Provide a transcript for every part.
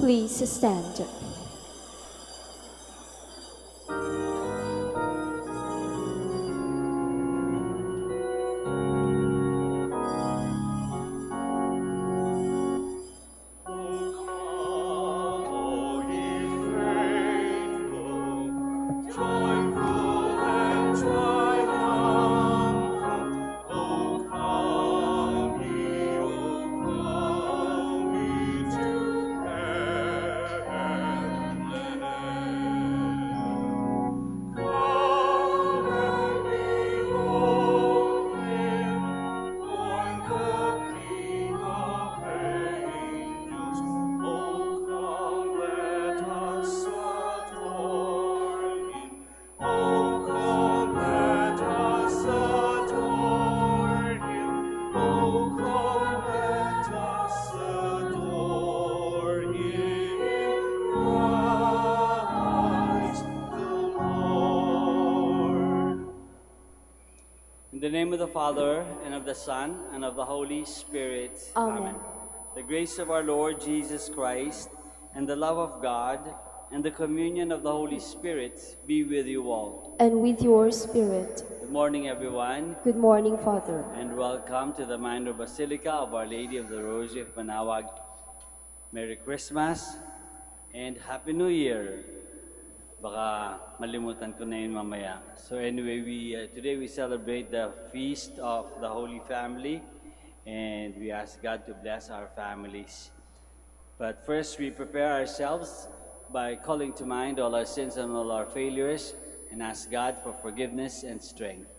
Please stand. In the name of the Father, and of the Son, and of the Holy Spirit. Amen. The grace of our Lord Jesus Christ, and the love of God, and the communion of the Holy Spirit be with you all. And with your spirit. Good morning, everyone, Good morning, Father. and welcome to the Minor Basilica of Our Lady of the Rosary of Manaoag. Merry Christmas, and Happy New Year. Baka malimutan ko na yun mamaya. So anyway, today we celebrate the feast of the Holy Family, and we ask God to bless our families. But first, we prepare ourselves by calling to mind all our sins and all our failures, and ask God for forgiveness and strength.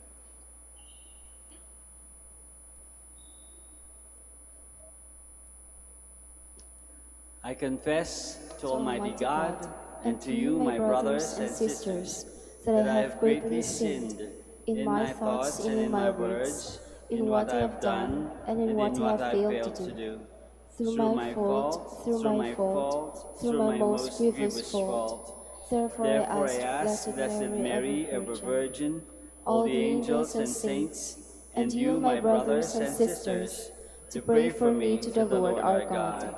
I confess to Almighty God and to you, my brothers and sisters, that I have greatly sinned in my thoughts and in my words, in what I have done and in what I have failed to do. Through my fault, through my most grievous fault. Therefore I ask Blessed Mary, ever Virgin, all the angels and saints, and you, my brothers and sisters, to pray for me to the Lord our God.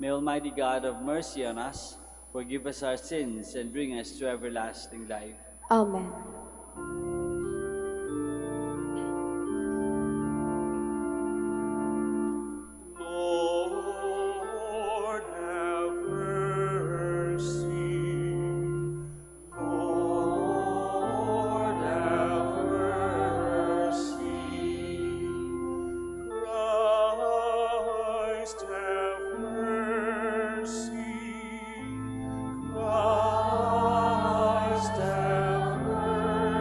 May Almighty God have mercy on us, forgive us our sins, and bring us to everlasting life. Amen. Lord, have mercy. Lord, have mercy. Christ, have mercy. Christ, have mercy.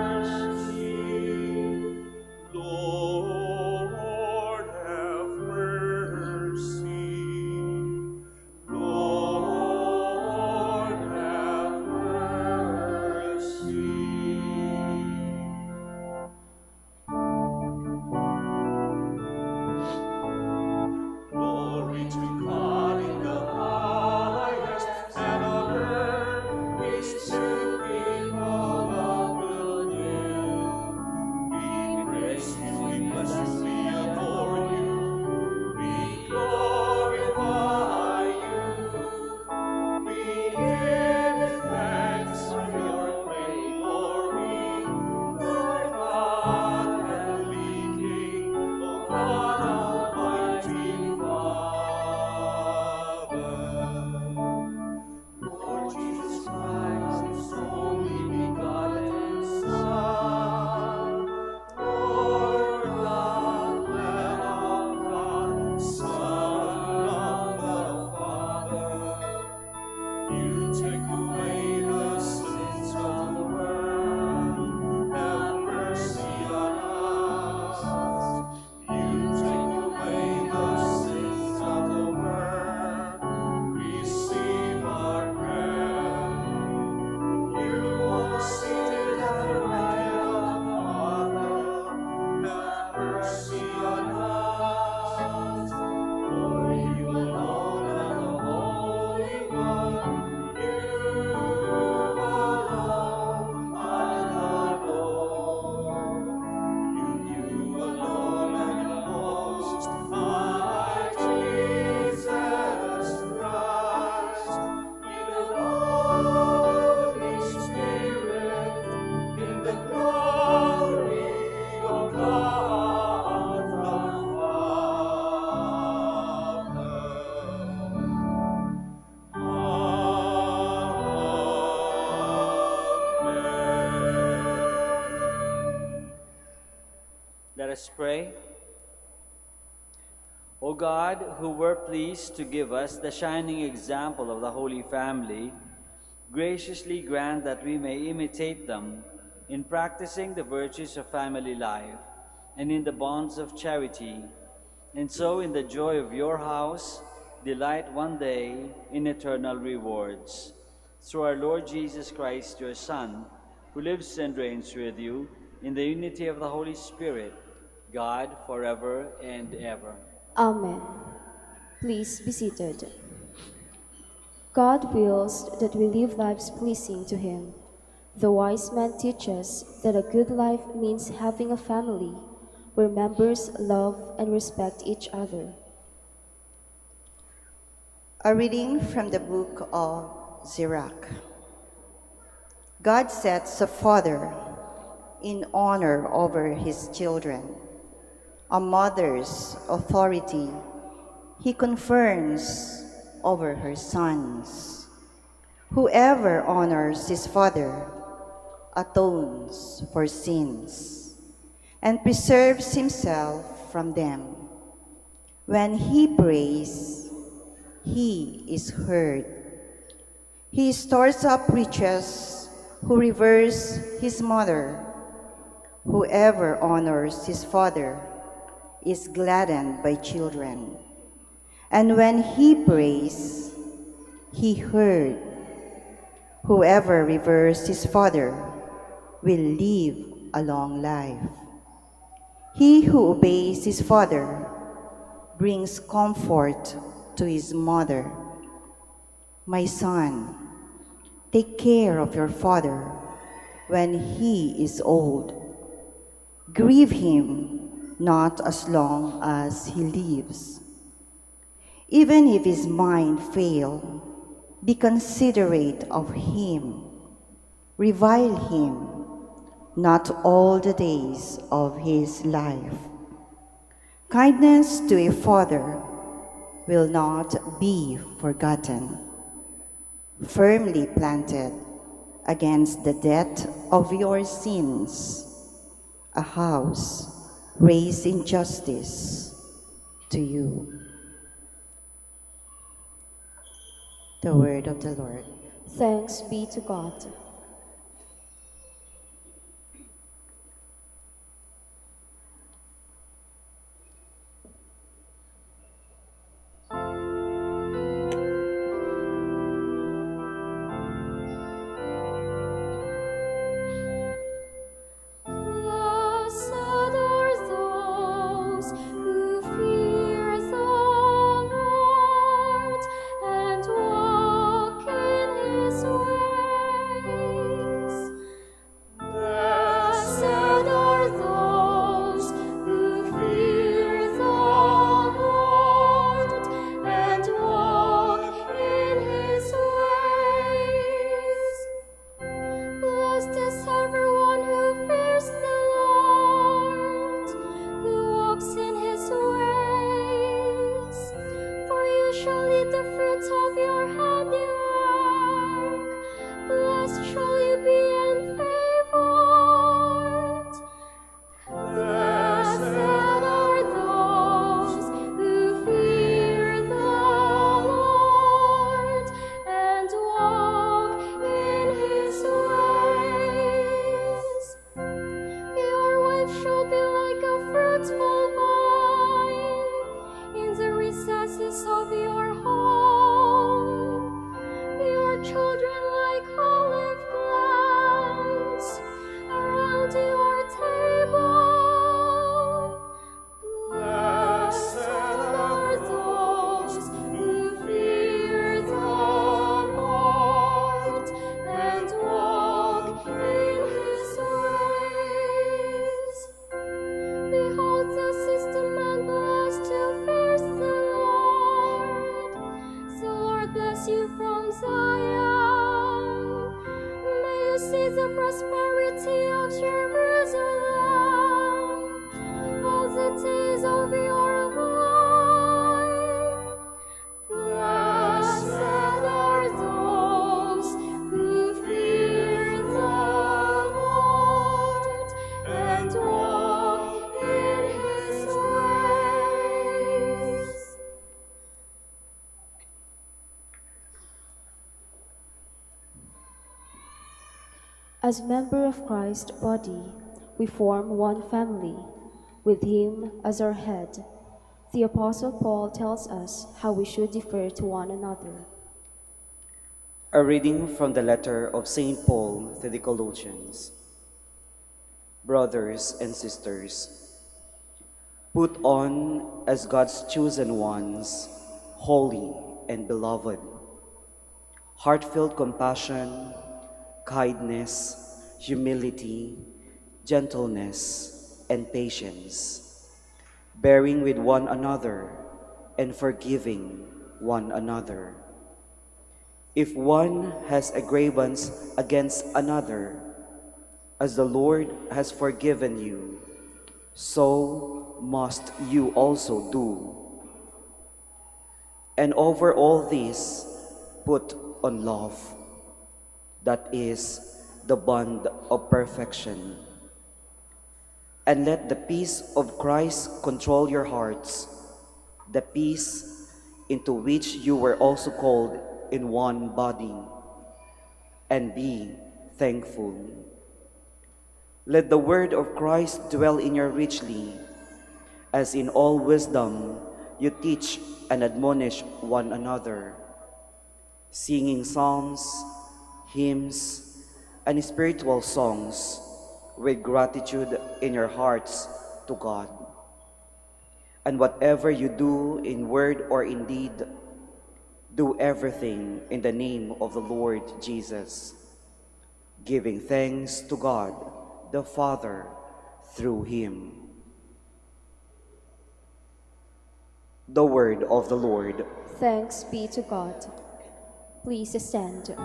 us pray. O God, who were pleased to give us the shining example of the Holy Family, graciously grant that we may imitate them in practicing the virtues of family life and in the bonds of charity, and so in the joy of your house delight one day in eternal rewards. Through our Lord Jesus Christ, your Son, who lives and reigns with you in the unity of the Holy Spirit, God, forever and ever. Amen. Please be seated. God wills that we live lives pleasing to Him. The wise man teaches that a good life means having a family where members love and respect each other. A reading from the book of Sirach. God sets a father in honor over his children, a mother's authority He confirms over her sons. Whoever honors his father atones for sins and preserves himself from them. When he prays, he is heard. He stores up riches who reveres his mother. Whoever honors his father is gladdened by children. And when he prays, he heard. Whoever reveres his father will live a long life. He who obeys his father brings comfort to his mother. My son, take care of your father when he is old. Grieve him not as long as he lives. Even if his mind fail, be considerate of him. Revile him not all the days of his life. Kindness to a father will not be forgotten. Firmly planted against the debt of your sins, a house raised in justice to you. The word of the Lord. Thanks be to God. As member of Christ's body, we form one family, with Him as our head. The Apostle Paul tells us how we should defer to one another. A reading from the letter of St. Paul to the Colossians. Brothers and sisters, put on as God's chosen ones, holy and beloved, heartfelt compassion, kindness, humility, gentleness, and patience, bearing with one another and forgiving one another. If one has a grievance against another, as the Lord has forgiven you, so must you also do. And over all this, put on love, that is the bond of perfection. And let the peace of Christ control your hearts, the peace into which you were also called in one body, and be thankful. Let the word of Christ dwell in you richly, as in all wisdom you teach and admonish one another, singing psalms, hymns, and spiritual songs with gratitude in your hearts to God. And whatever you do in word or in deed, do everything in the name of the Lord Jesus, giving thanks to God the Father through Him. The word of the Lord. Thanks be to God. Please stand.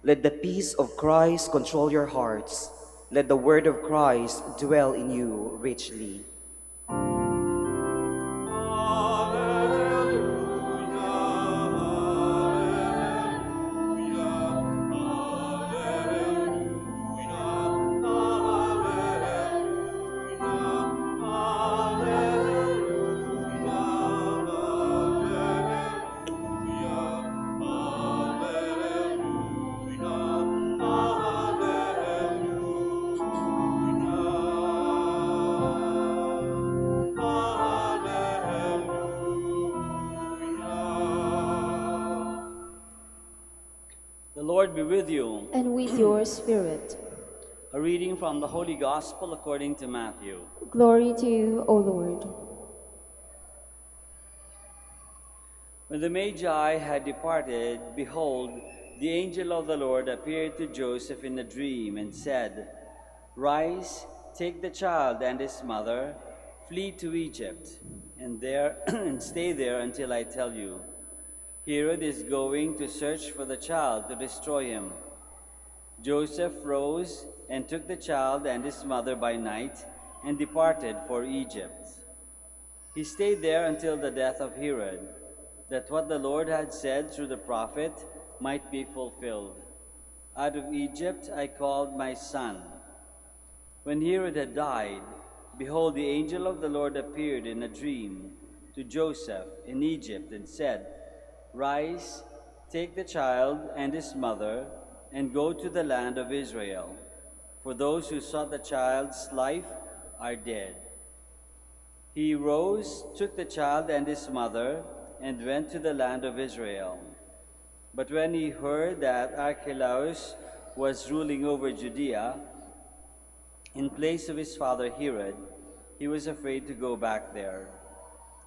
Let the peace of Christ control your hearts. Let the word of Christ dwell in you richly. The Lord be with you. And with your spirit. A reading from the Holy Gospel according to Matthew. Glory to you, O Lord. When the Magi had departed, behold, the angel of the Lord appeared to Joseph in a dream and said, "Rise, take the child and his mother, flee to Egypt, and there and stay there until I tell you. Herod is going to search for the child to destroy him." Joseph rose and took the child and his mother by night and departed for Egypt. He stayed there until the death of Herod, that what the Lord had said through the prophet might be fulfilled. "Out of Egypt I called my son." When Herod had died, behold, the angel of the Lord appeared in a dream to Joseph in Egypt and said, "Rise, take the child and his mother, and go to the land of Israel, for those who sought the child's life are dead." He rose, took the child and his mother, and went to the land of Israel. But when he heard that Archelaus was ruling over Judea, in place of his father Herod, he was afraid to go back there.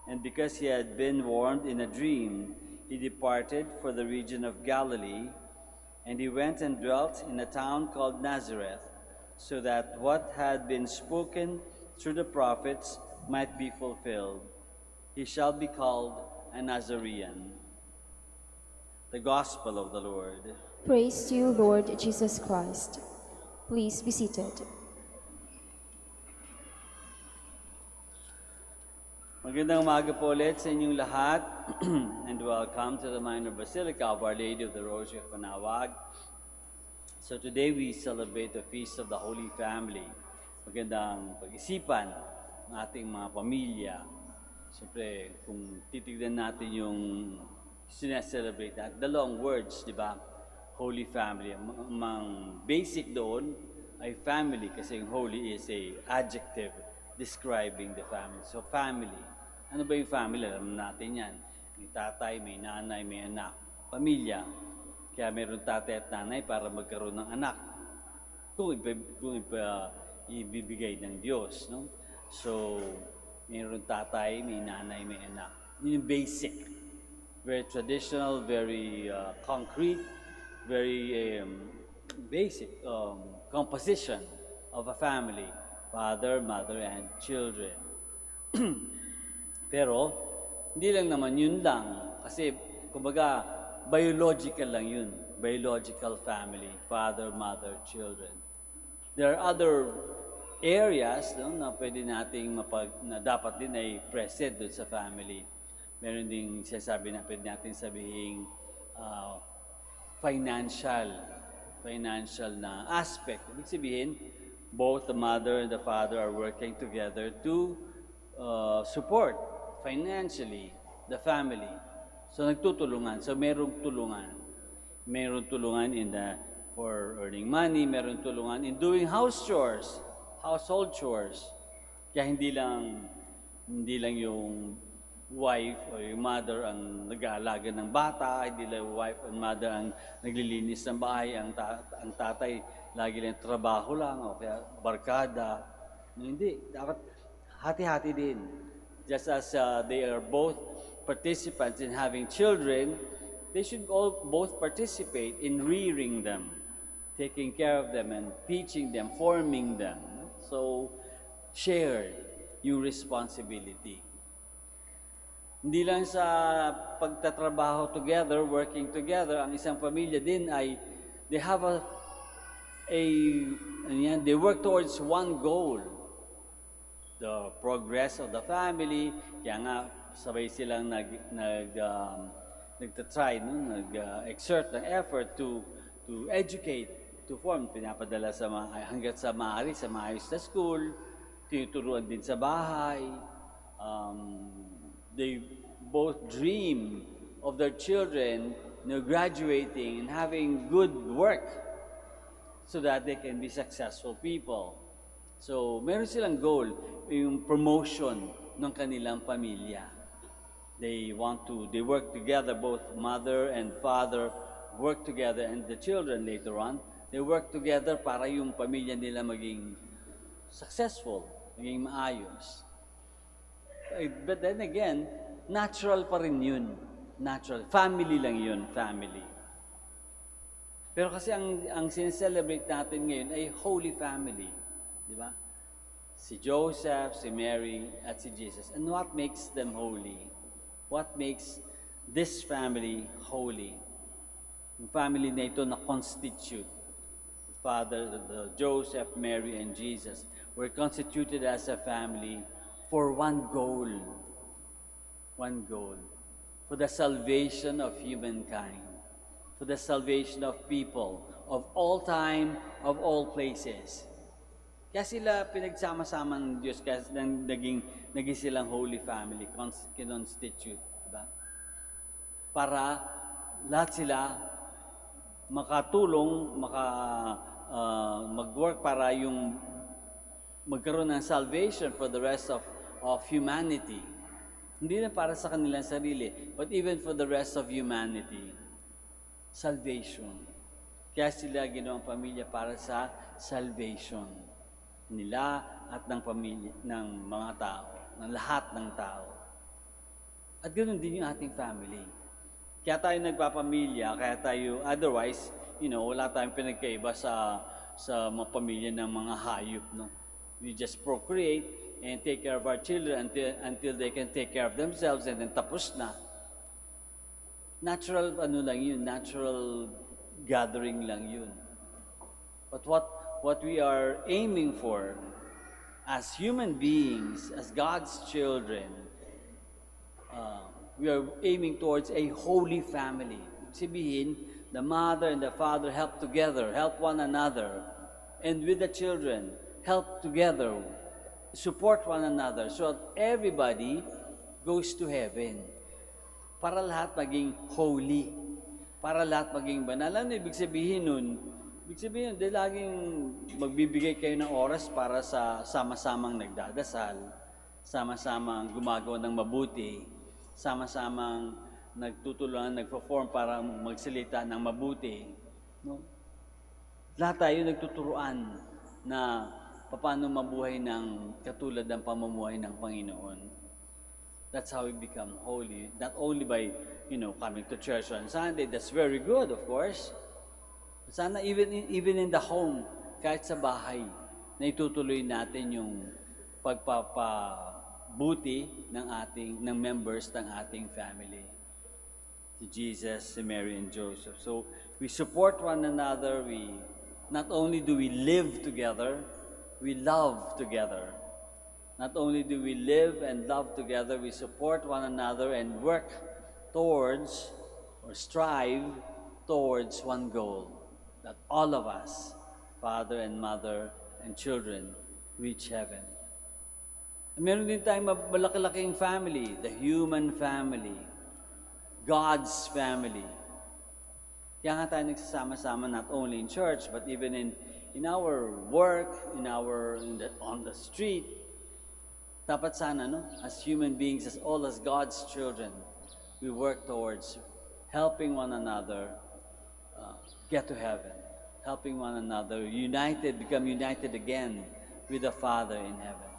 And because he had been warned in a dream, he departed for the region of Galilee, and he went and dwelt in a town called Nazareth, so that what had been spoken through the prophets might be fulfilled: "He shall be called a Nazarene." The Gospel of the Lord. Praise to you, Lord Jesus Christ. Please be seated. Magandang umaga po ulit sa inyong lahat and welcome to the Minor Basilica of Our Lady of the Rosary of Manaoag. So today we celebrate the Feast of the Holy Family. Magandang pag-isipan ng ating mga pamilya. Siyempre, kung titignan natin yung sineselebrate natin, dalawang words, di ba? Holy Family. Ang basic doon ay family kasi yung holy is a adjective describing the family. So family. Ano ba yung family? Alam natin yan. May tatay, may nanay, may anak. Pamilya. Kaya meron tatay at nanay para magkaroon ng anak. Kung ibibigay ng Diyos. No? So, meron tatay, may nanay, may anak. Yun yung basic. Very traditional, very concrete, very basic composition of a family. Father, mother, and children. Pero, hindi lang naman yun lang. Kasi, kumbaga, biological lang yun. Biological family. Father, mother, children. There are other areas no, na pwede nating na dapat din ay present doon sa family. Meron ding sinasabi na pwede natin sabihin financial na aspect. Ibig sabihin, both the mother and the father are working together to support financially the family. So nagtutulungan. So merong tulungan. Merong tulungan for earning money, merong tulungan in doing house chores, household chores. Kaya hindi lang yung wife o yung mother ang nag-aalaga ng bata, hindi lang yung wife and mother ang naglilinis ng bahay, ang tatay lagi lang trabaho lang o kaya barkada. Hindi, dapat hati-hati din. Just as they are both participants in having children, they should both participate in rearing them, taking care of them and teaching them, forming them. So, shared yung responsibility. Hindi lang sa pagtatrabaho together, working together, ang isang pamilya din ay they have they work towards one goal. The progress of the family, kaya nga sabay silang nagtatry, nag-exert ng effort to educate, to form. Pinapadala hanggat sa maaari, sa maayos na school, tinuturuan din sa bahay. They both dream of their children graduating and having good work so that they can be successful people. So, meron silang goal, yung promotion ng kanilang pamilya. They work together, both mother and father work together, and the children later on, they work together para yung pamilya nila maging successful, maging maayos. But then again, natural pa rin yun. Natural. Family lang yun, family. Pero kasi ang sincelebrate natin ngayon ay Holy Family. Di ba? Si Joseph, si Mary, at si Jesus. And what makes them holy? What makes this family holy? Yung family na ito na constitute. Father, Joseph, Mary, and Jesus were constituted as a family for one goal. One goal. For the salvation of humankind. For the salvation of people. Of all time, of all places. Kaya sila pinagsama-sama ng Diyos, kaya naging silang holy family, constitute, diba? Para lahat sila makatulong, mag-work para yung magkaroon ng salvation for the rest of humanity. Hindi na para sa kanilang sarili, but even for the rest of humanity. Salvation. Kaya sila ginawang pamilya para sa salvation nila at ng pamilya, ng mga tao, ng lahat ng tao. At ganoon din yung ating family. Kaya tayo nagpapamilya, kaya tayo, otherwise, wala tayong pinagkaiba sa mga pamilya ng mga hayop, no? We just procreate and take care of our children until they can take care of themselves and then tapos na. natural natural gathering lang yun. But what we are aiming for as human beings, as God's children, we are aiming towards a holy family. Ibig sabihin, the mother and the father help together, help one another, and with the children, help together, support one another, so that everybody goes to heaven. Para lahat maging holy. Para lahat maging banal. Ano ibig sabihin nun? Ibig sabihin, di laging magbibigay kayo ng oras para sa sama-samang nagdadasal, sama-samang gumagawa ng mabuti, sama-samang nagtutulungan, nagpo-form para magsalita ng mabuti. No? Lahat tayo nagtuturuan na paano mabuhay ng katulad ng pamumuhay ng Panginoon. That's how we become holy. Not only by, coming to church on Sunday. That's very good, of course. Sana even in the home, kahit sa bahay, na itutuloy natin yung pagpapabuti ng members ng ating family. Si Jesus, si Mary, and Joseph. So we support one another. Not only do we live together, we love together. Not only do we live and love together, we support one another and work towards or strive towards one goal, that all of us, father and mother and children, reach heaven. Meron din tayong malaki-laking family, the human family, God's family. Kaya nga tayo nagsasama-sama not only in church, but even in our work, on the street. Dapat sana, as human beings, as all as God's children, we work towards helping one another get to heaven, helping one another become united again with the Father in heaven.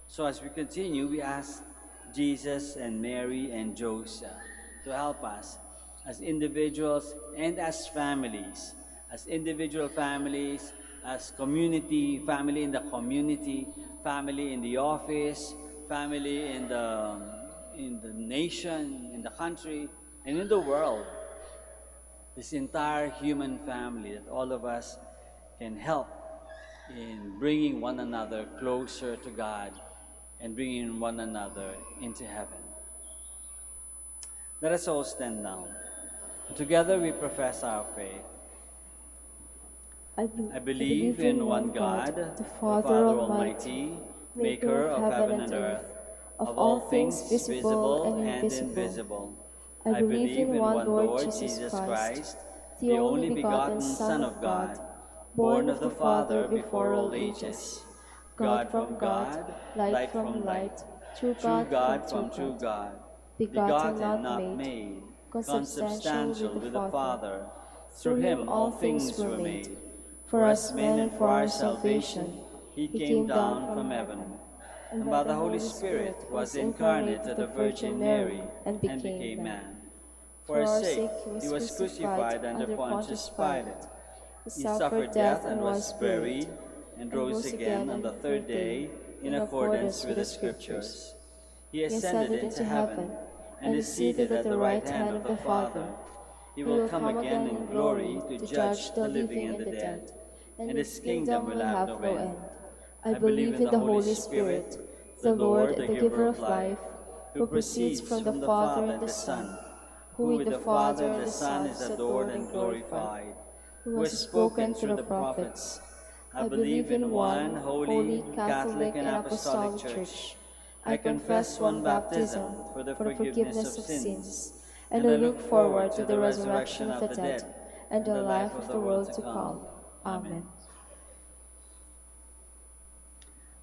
So as we continue, we ask Jesus and Mary and Joseph to help us as individuals and as families, as individual families, as community, family in the community, family in the office, family in the nation, in the country, and in the world. This entire human family that all of us can help in bringing one another closer to God and bringing one another into heaven. Let us all stand now. Together we profess our faith. I believe in one God, the Father Almighty, maker of heaven and earth, of all things visible and invisible. I believe in one Lord Jesus Christ, the only begotten Son of God, born of the Father before all ages, God from God, light from light, true God from true God, begotten, not made, consubstantial with the Father. Through him all things were made. For us men and for our salvation, he came down from heaven, and by the Holy Spirit was incarnate of the Virgin Mary and became man. For our sake he was crucified under Pontius Pilate. He suffered death and was buried, and rose again on the third day in accordance with the Scriptures. He ascended into heaven and is seated at the right hand of the Father. He will come again in glory to judge the living and the dead, and his kingdom will have no end. I believe in the Holy Spirit, the Lord, the giver of life, who proceeds from the Father and the Son, who with the Father and the Son is adored and glorified, who has spoken through the prophets. I believe in one holy, Catholic, and Apostolic Church. I confess one baptism for the forgiveness of sins, and I look forward to the resurrection of the dead and the life of the world to come. Amen.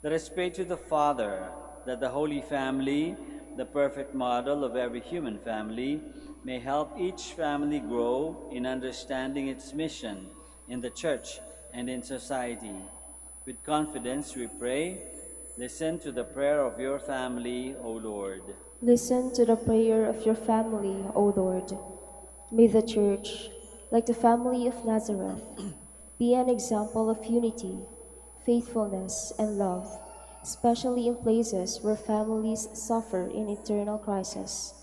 Let us pray to the Father that the Holy Family, the perfect model of every human family, may help each family grow in understanding its mission in the Church and in society. With confidence we pray, listen to the prayer of your family, O Lord. Listen to the prayer of your family, O Lord. May the Church, like the family of Nazareth, be an example of unity, faithfulness, and love, especially in places where families suffer in internal crisis.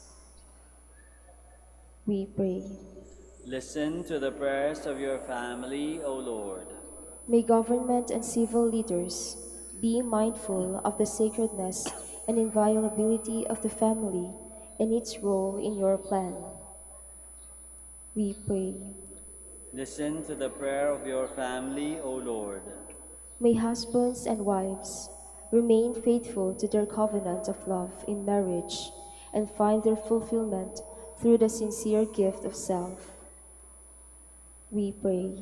We pray. Listen to the prayers of your family, O Lord. May government and civil leaders be mindful of the sacredness and inviolability of the family and its role in your plan. We pray. Listen to the prayer of your family, O Lord. May husbands and wives remain faithful to their covenant of love in marriage and find their fulfillment through the sincere gift of self. We pray.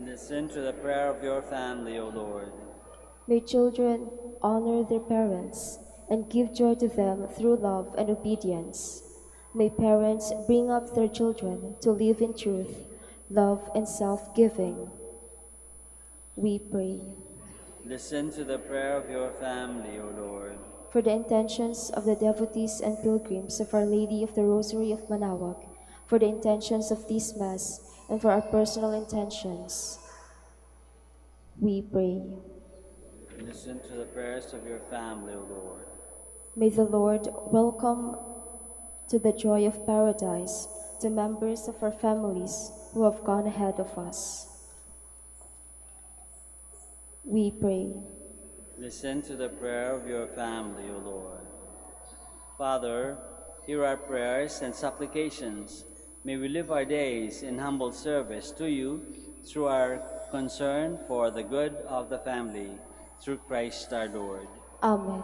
Listen to the prayer of your family, O Lord. May children honor their parents and give joy to them through love and obedience. May parents bring up their children to live in truth, love, and self-giving. We pray. Listen to the prayer of your family, O Lord. For the intentions of the devotees and pilgrims of Our Lady of the Rosary of Manaoag, for the intentions of this Mass, and for our personal intentions, we pray. Listen to the prayers of your family, O Lord. May the Lord welcome to the joy of paradise the members of our families who have gone ahead of us. We pray. Listen to the prayer of your family, O Lord. Father, hear our prayers and supplications. May we live our days in humble service to you through our concern for the good of the family, through Christ our Lord. Amen.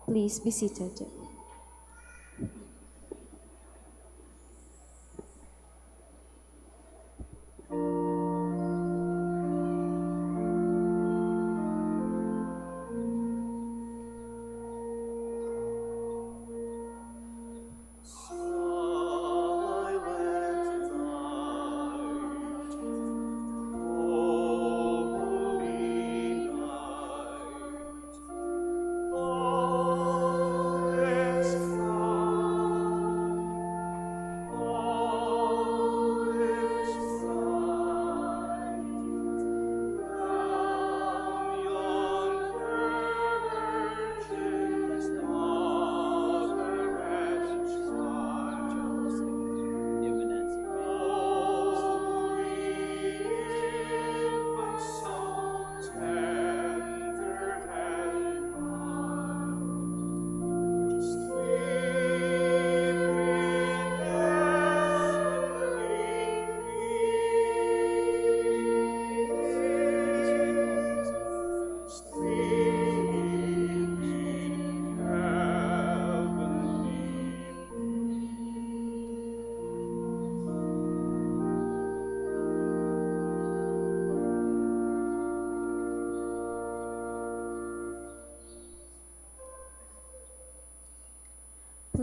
Please be seated.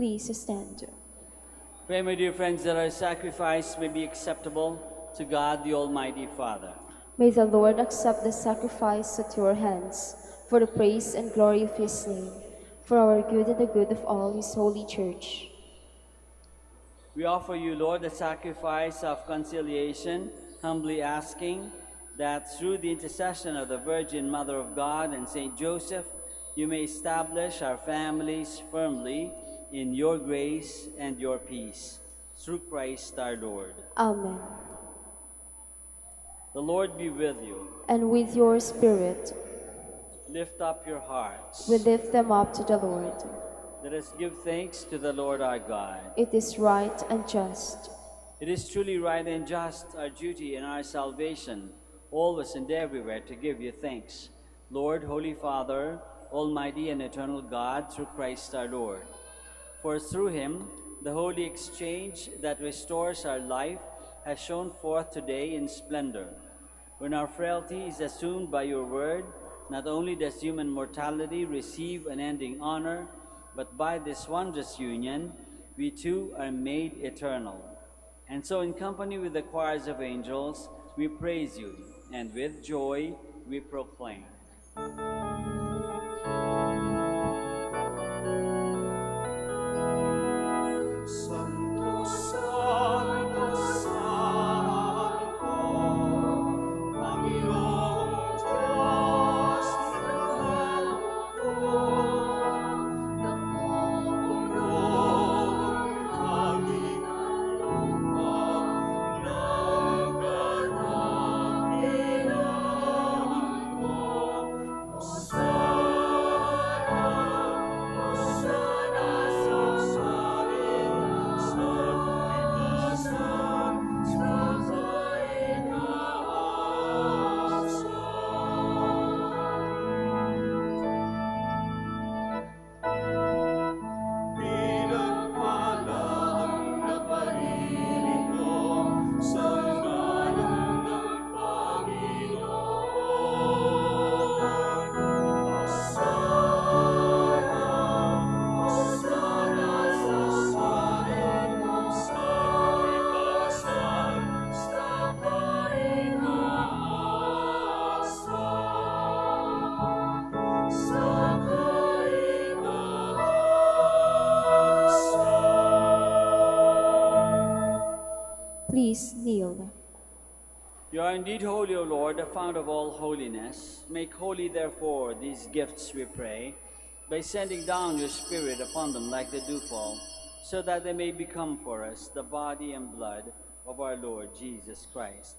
Please stand. Pray, my dear friends, that our sacrifice may be acceptable to God, the Almighty Father. May the Lord accept the sacrifice at your hands for the praise and glory of his name, for our good and the good of all his holy church. We offer you, Lord, the sacrifice of conciliation, humbly asking that through the intercession of the Virgin Mother of God and Saint Joseph, you may establish our families firmly in your grace and your peace, through Christ our Lord. Amen. The Lord be with you. And with your spirit, Lift up your hearts. we lift them up to the Lord. Let us give thanks to the Lord our God. It is right and just. It is truly right and just, our duty and our salvation, always and everywhere to give you thanks, Lord, Holy Father, Almighty and eternal God, through Christ our Lord. For through him, the holy exchange that restores our life has shone forth today in splendor. When our frailty is assumed by your word, not only does human mortality receive unending honor, but by this wondrous union, we too are made eternal. And so in company with the choirs of angels, we praise you, and with joy we proclaim. Santo, Santo, Santo, Panginoong Diyos ng mundo, napupuno ng langit Please kneel. You are indeed holy, O Lord, the fount of all holiness. Make holy, therefore, these gifts, we pray, by sending down your Spirit upon them like the dewfall, so that they may become for us the body and blood of our Lord Jesus Christ.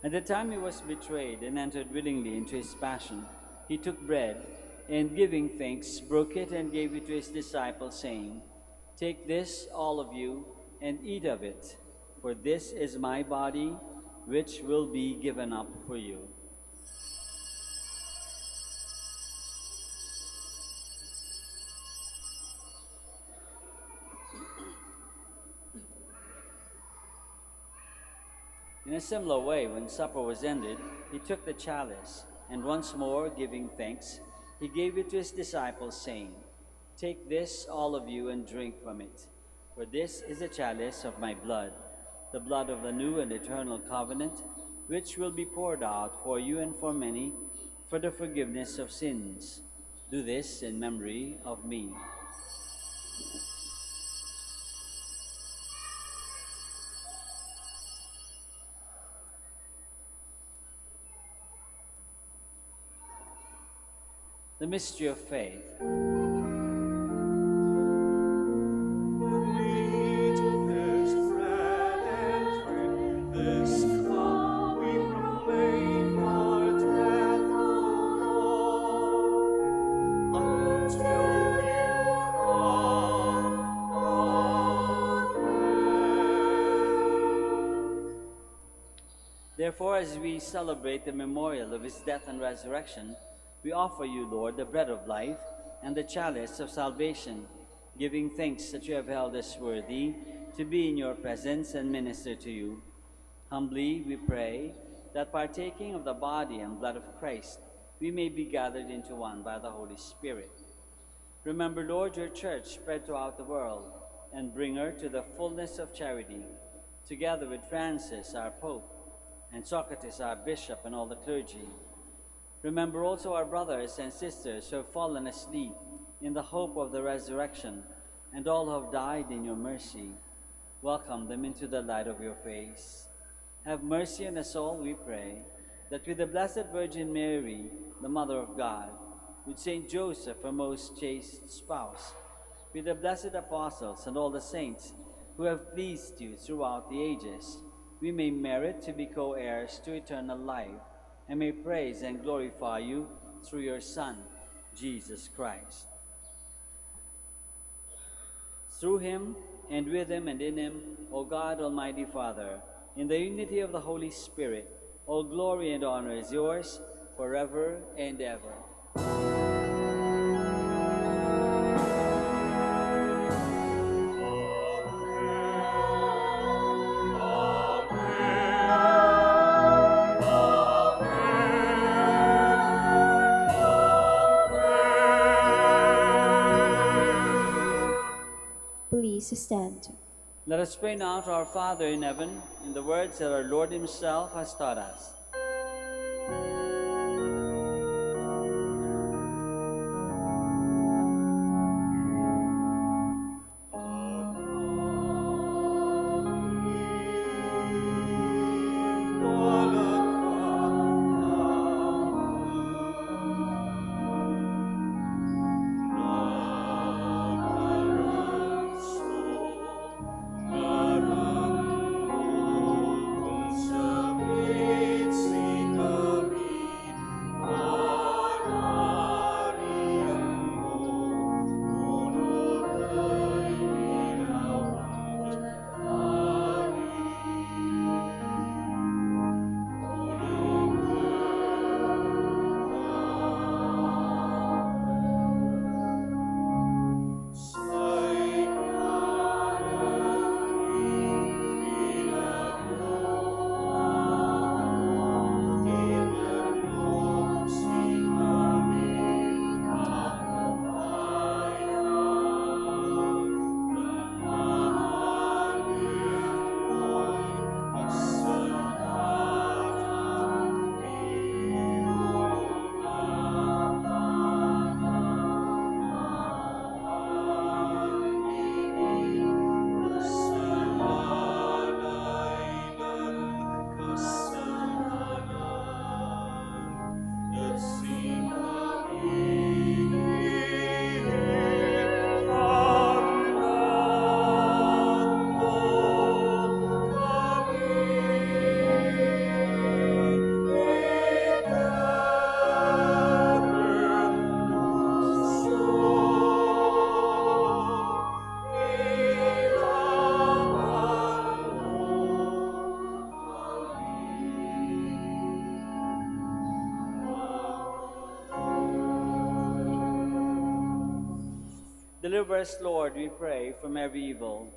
At the time he was betrayed and entered willingly into his passion, he took bread, and giving thanks, broke it and gave it to his disciples, saying, "Take this, all of you, and eat of it, for this is my body, which will be given up for you." In a similar way, when supper was ended, he took the chalice, and once more, giving thanks, he gave it to his disciples, saying, "Take this, all of you, and drink from it, for this is the chalice of my blood, the blood of the new and eternal covenant, which will be poured out for you and for many for the forgiveness of sins. Do this in memory of me." The mystery of faith. Eat this bread and drink this cup, we proclaim your death, O Lord, until you come again. Therefore, as we celebrate the memorial of his death and resurrection, we offer you, Lord, the bread of life and the chalice of salvation, giving thanks that you have held us worthy to be in your presence and minister to you. Humbly we pray that, partaking of the body and blood of Christ, we may be gathered into one by the Holy Spirit. Remember, Lord, your church spread throughout the world, and bring her to the fullness of charity, together with Francis, our Pope, and Socrates, our Bishop, and all the clergy. Remember also our brothers and sisters who have fallen asleep in the hope of the resurrection, and all who have died in your mercy. Welcome them into the light of your face. Have mercy on us all, we pray, that with the Blessed Virgin Mary, the Mother of God, with Saint Joseph, her most chaste spouse, with the blessed apostles and all the saints who have pleased you throughout the ages, we may merit to be co-heirs to eternal life, and may praise and glorify you through your Son, Jesus Christ. Through him, and with him, and in him, O God, Almighty Father, in the unity of the Holy Spirit, all glory and honor is yours forever and ever. Please stand. Let us pray now to our Father in heaven in the words that our Lord himself has taught us. It's Deliver us, Lord, we pray, from every evil.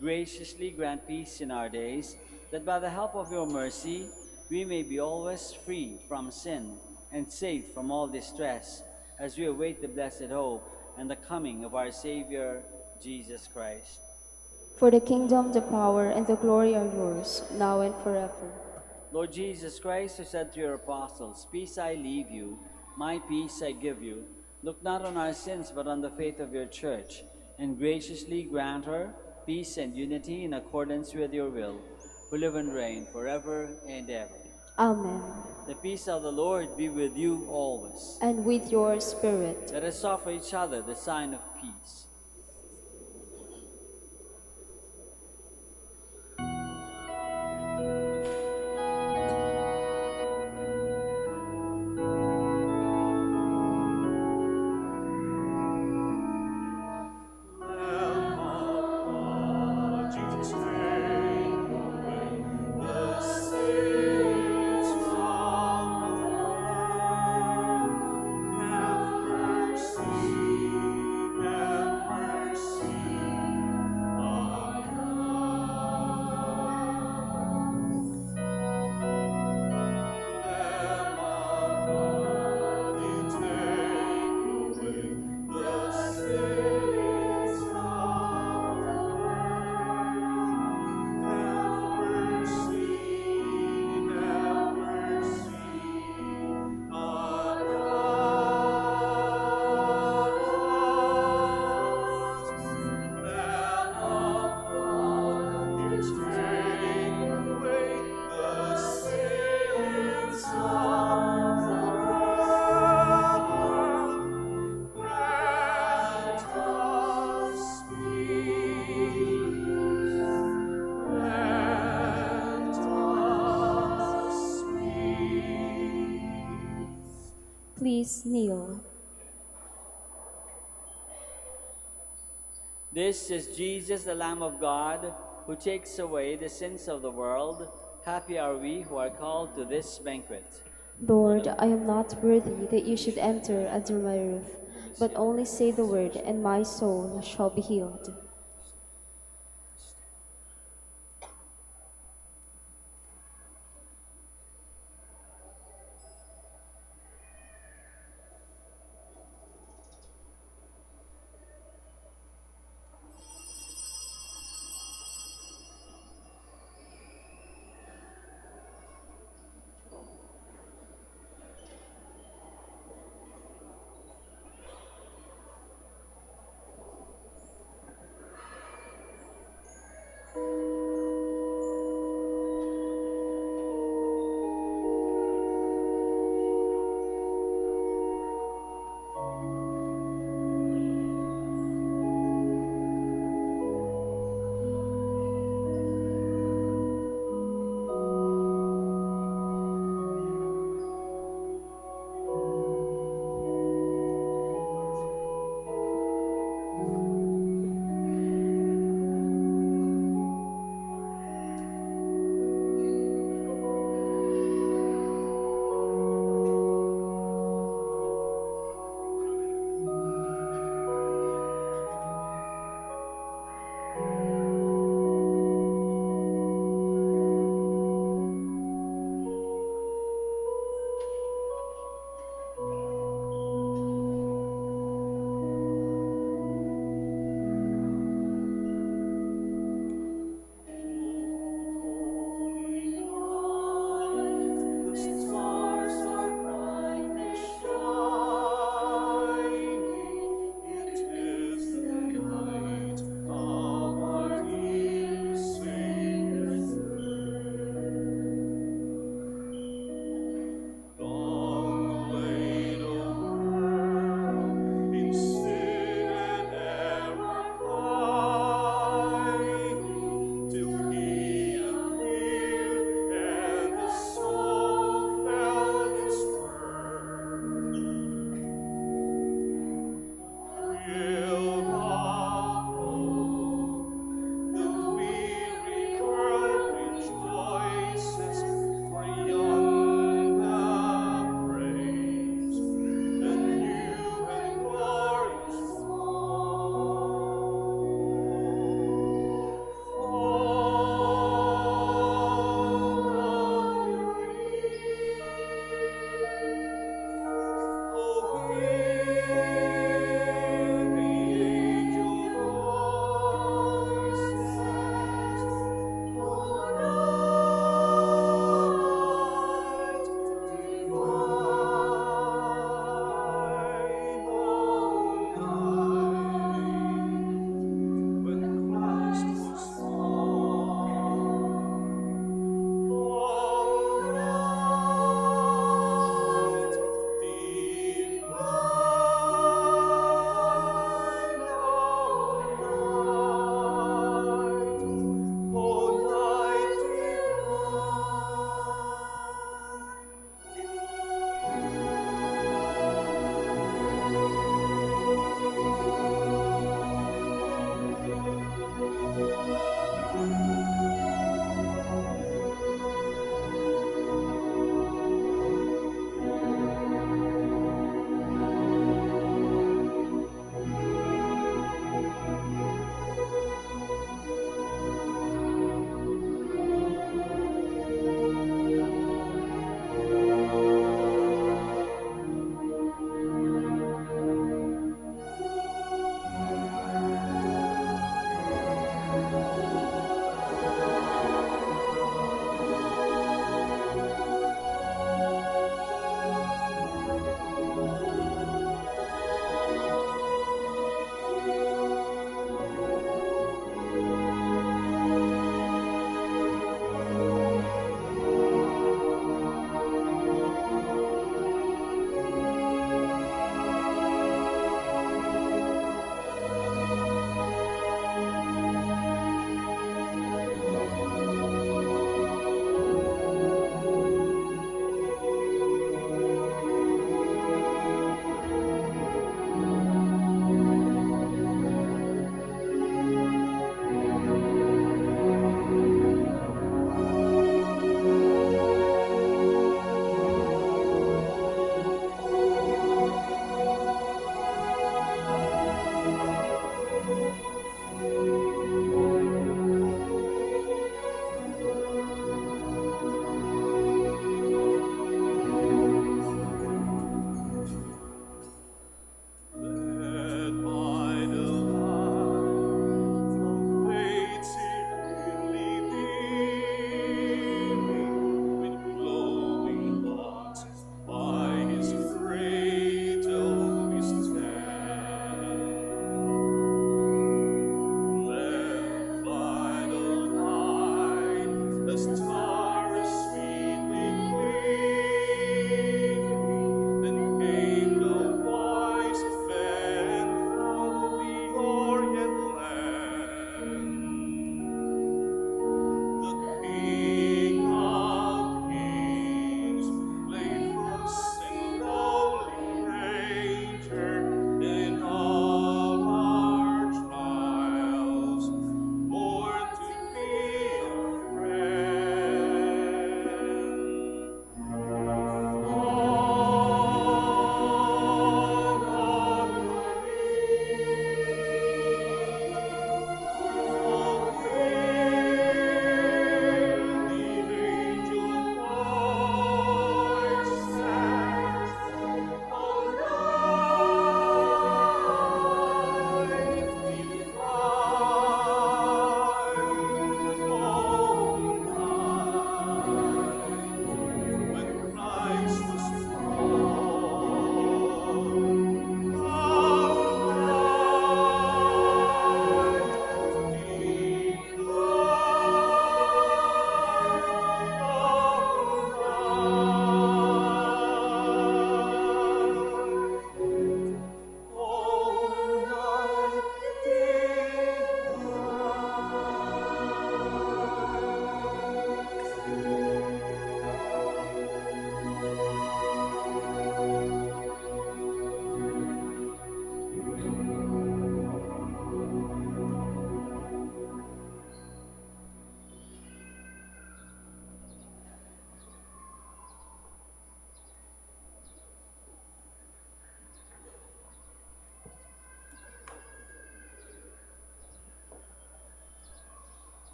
Graciously grant peace in our days, that by the help of your mercy we may be always free from sin and safe from all distress, as we await the blessed hope and the coming of our Savior, Jesus Christ. For the kingdom, the power, and the glory are yours, now and forever. Lord Jesus Christ, who said to your apostles, "Peace I leave you, my peace I give you," look not on our sins, but on the faith of your church, and graciously grant her peace and unity in accordance with your will, who live and reign forever and ever. Amen. The peace of the Lord be with you always. And with your spirit. Let us offer each other the sign of peace. Please kneel. This is Jesus, the Lamb of God, who takes away the sins of the world. Happy are we who are called to this banquet. Lord, I am not worthy that you should enter under my roof, but only say the word, and my soul shall be healed.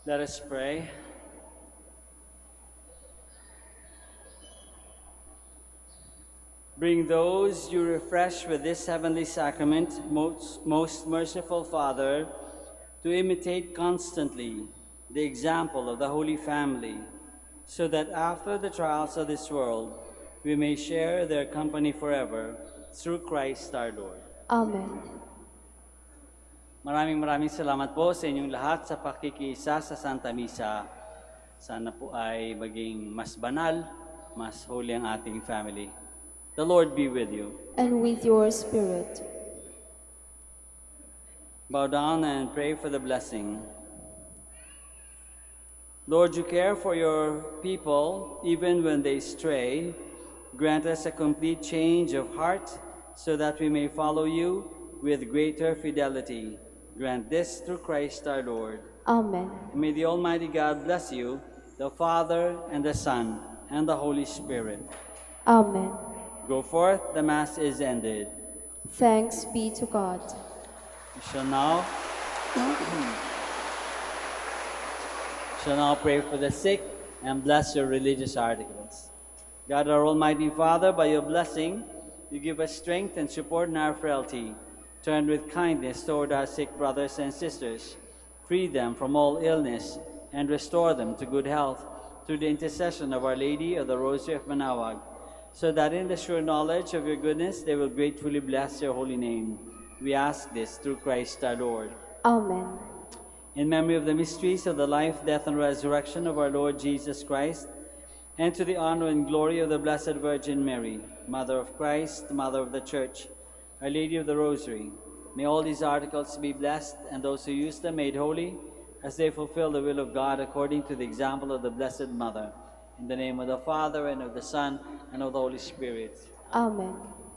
Let us pray. Bring those you refresh with this heavenly sacrament, most merciful Father, to imitate constantly the example of the Holy Family, so that after the trials of this world, we may share their company forever, through Christ our Lord. Amen. Maraming salamat po sa inyong lahat sa pakikiisa sa Santa Misa. Sana po ay maging mas banal, mas holy ang ating family. The Lord be with you. And with your spirit. Bow down and pray for the blessing. Lord, you care for your people even when they stray. Grant us a complete change of heart so that we may follow you with greater fidelity. Grant this through Christ our Lord. Amen. And may the Almighty God bless you, the Father, and the Son, and the Holy Spirit. Amen. Go forth, the Mass is ended. Thanks be to God. We shall now pray for the sick and bless your religious articles. God, our Almighty Father, by your blessing, you give us strength and support in our frailty. Turn with kindness toward our sick brothers and sisters. Free them from all illness and restore them to good health through the intercession of Our Lady of the Rosary of Manaoag, so that in the sure knowledge of your goodness they will gratefully bless your holy name. We ask this through Christ our Lord. Amen. In memory of the mysteries of the life, death, and resurrection of our Lord Jesus Christ, and to the honor and glory of the Blessed Virgin Mary, Mother of Christ, Mother of the Church, Our Lady of the Rosary, may all these articles be blessed, and those who use them made holy, as they fulfill the will of God according to the example of the Blessed Mother. In the name of the Father, and of the Son, and of the Holy Spirit. Amen. Amen.